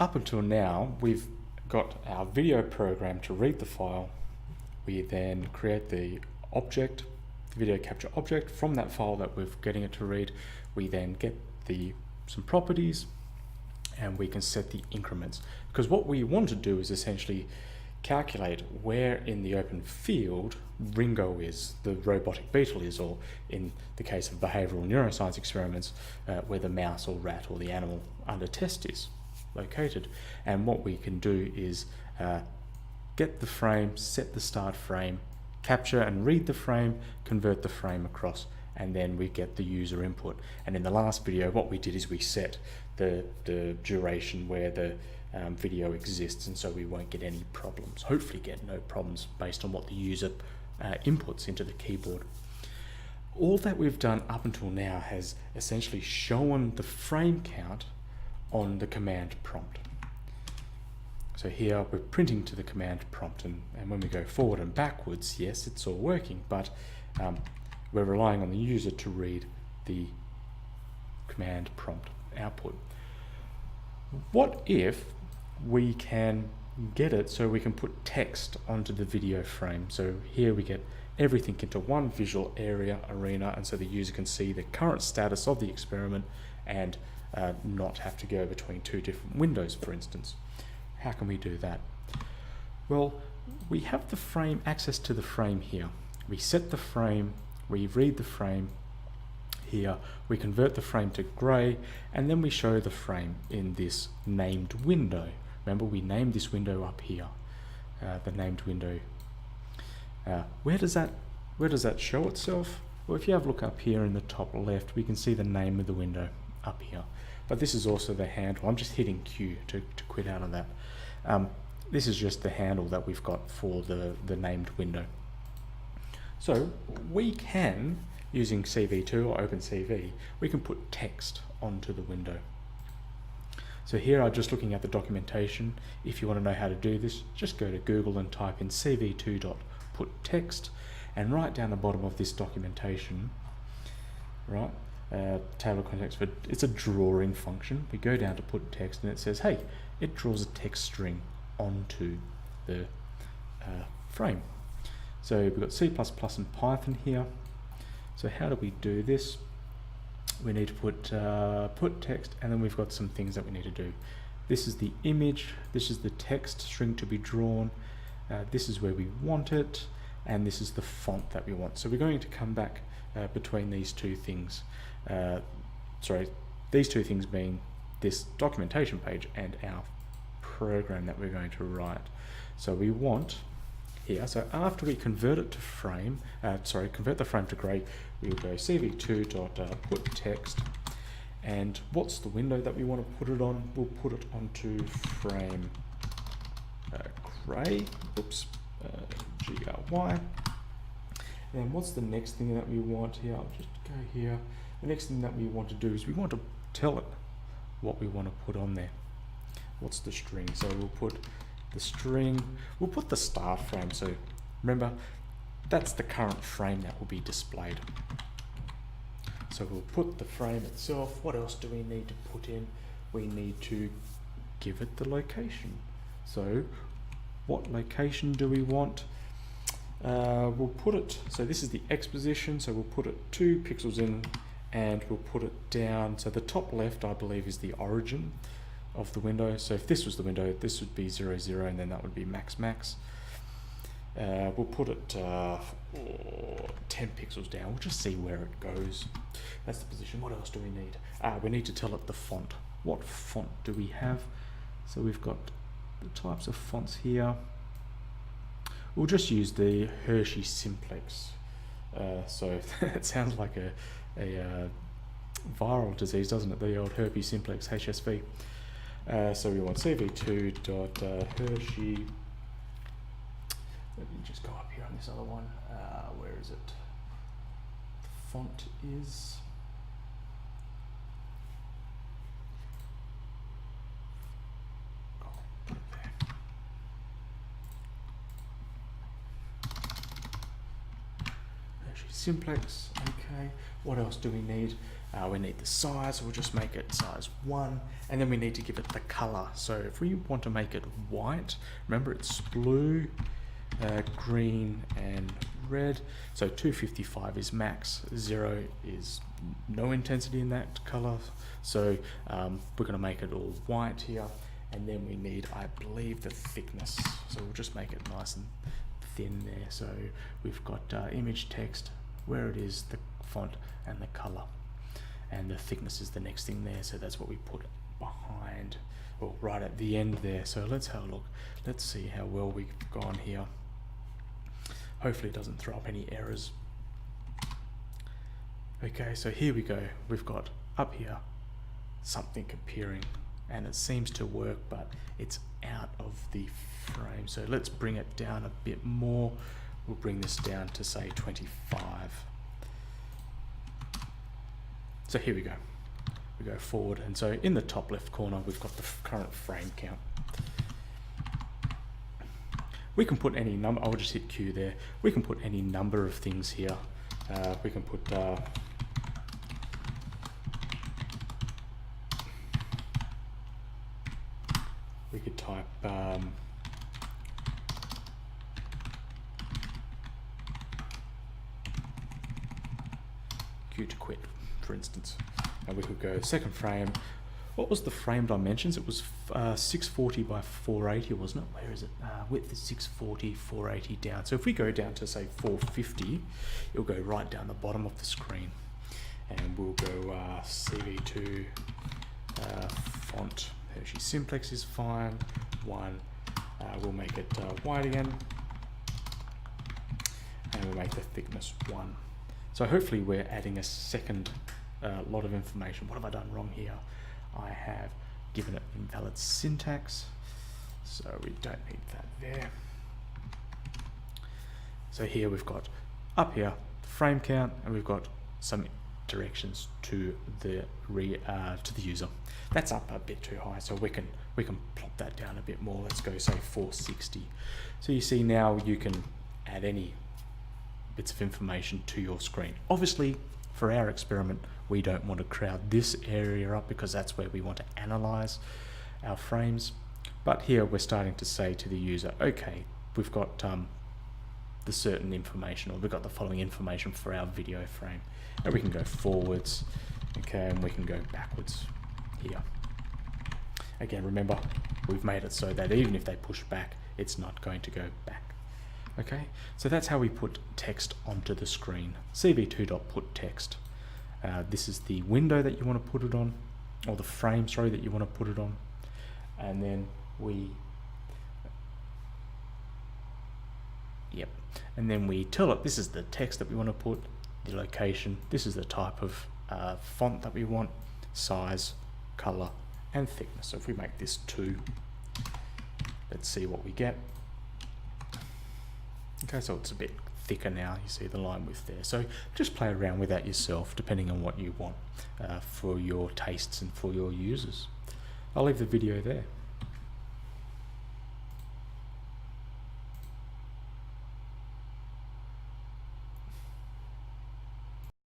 up until now, we've got our video program to read the file. We then create the object, the video capture object from that file that we're getting it to read. We then get some properties, and we can set the increments. Because what we want to do is essentially calculate where in the open field Ringo is, the robotic beetle is, or in the case of behavioural neuroscience experiments, where the mouse or rat or the animal under test is located. And what we can do is get the frame, set the start frame, capture and read the frame, convert the frame across, and then we get the user input. And in the last video, what we did is we set the duration where the video exists, and so we won't get any problems, hopefully get no problems based on what the user inputs into the keyboard. All that we've done up until now has essentially shown the frame count on the command prompt. So here we're printing to the command prompt, and when we go forward and backwards, yes, it's all working, but we're relying on the user to read the command prompt output. What if we can get it so we can put text onto the video frame? So here we get everything into one visual arena, and so the user can see the current status of the experiment and not have to go between two different windows, for instance. How can we do that? Well, we have the frame, access to the frame here. We set the frame, we read the frame here, we convert the frame to grey, and then we show the frame in this named window. Remember, we named this window up here, the named window. Where does that show itself? Well, if you have a look up here in the top left, we can see the name of the window up here. But this is also the handle. I'm just hitting Q to quit out of that. This is just the handle that we've got for the named window. So we can, using CV2 or OpenCV, we can put text onto the window. So here I'm just looking at the documentation. If you want to know how to do this, just go to Google and type in cv2.putText, and right down the bottom of this documentation, right, table of contents, it's a drawing function. We go down to put text, and it says, hey, it draws a text string onto the frame. So we've got C++ and Python here. So how do we do this? We need to put text, and then we've got some things that we need to do. This is the image, this is the text string to be drawn, this is where we want it, and this is the font that we want. So we're going to come back between these two things. These two things being this documentation page and our program that we're going to write. So we want here, so after we convert it to frame, convert the frame to grey, we'll go cv2.putText, and what's the window that we want to put it on? We'll put it onto frame grey, GRY. And what's the next thing that we want here? I'll just go here. The next thing that we want to do is we want to tell it what we want to put on there. What's the string? So we'll put the string, we'll put the start frame. So remember, that's the current frame that will be displayed. So we'll put the frame itself. What else do we need to put in? We need to give it the location. So what location do we want? We'll put it, so this is the X position, so we'll put it 2 pixels in, and we'll put it down. So the top left, I believe, is the origin of the window. So if this was the window, this would be 0, 0, and then that would be max, max. We'll put it 10 pixels down. We'll just see where it goes. That's the position. What else do we need? We need to tell it the font. What font do we have? So we've got the types of fonts here. We'll just use the Hershey Simplex. So it sounds like a viral disease, doesn't it? The old herpes simplex, HSV. So we want cv2.hershey. Let me just go up here on this other one. Where is it? The font is... Simplex. Okay, what else do we need? We need the size, so we'll just make it size 1, and then we need to give it the color. So if we want to make it white, remember it's blue, green and red. So 255 is max, 0 is no intensity in that color. So we're going to make it all white here, and then we need, I believe, the thickness. So we'll just make it nice and thin there. So we've got image text, where it is, the font and the color, and the thickness is the next thing there. So that's what we put behind, or right at the end there. So let's have a look. Let's see how well we've gone here. Hopefully it doesn't throw up any errors. Okay, so here we go. We've got up here something appearing, and it seems to work, but it's out of the frame. So let's bring it down a bit more. We'll bring this down to say 25. So here we go. We go forward, and so in the top left corner we've got the current frame count. We can put any number. I'll just hit Q there. We can put any number of things here. We can put we could type Q to quit, for instance, and we could go second frame. What was the frame dimensions? It was 640 by 480, wasn't it? Where is it? Width is 640, 480 down. So if we go down to say 450, it'll go right down the bottom of the screen. And we'll go CV2 font. Actually, simplex is fine. 1. We'll make it white again. And we'll make the thickness 1. So hopefully we're adding a second lot of information. What have I done wrong here? I have given it invalid syntax, so we don't need that there. So here we've got up here frame count, and we've got some directions to the user. That's up a bit too high, so we can plop that down a bit more. Let's go say 460. So you see now you can add any bits of information to your screen. Obviously, for our experiment, we don't want to crowd this area up because that's where we want to analyze our frames. But here we're starting to say to the user, okay, we've got the certain information, or we've got the following information for our video frame. And we can go forwards, okay, and we can go backwards here. Again, remember, we've made it so that even if they push back, it's not going to go back. Okay, so that's how we put text onto the screen. CV2.putText. This is the window that you want to put it on, or the frame, sorry, that you want to put it on. And then and then we tell it this is the text that we want to put, the location, this is the type of font that we want, size, color, and thickness. So if we make this 2, let's see what we get. Okay, so it's a bit thicker now, you see the line width there. So just play around with that yourself, depending on what you want for your tastes and for your users. I'll leave the video there.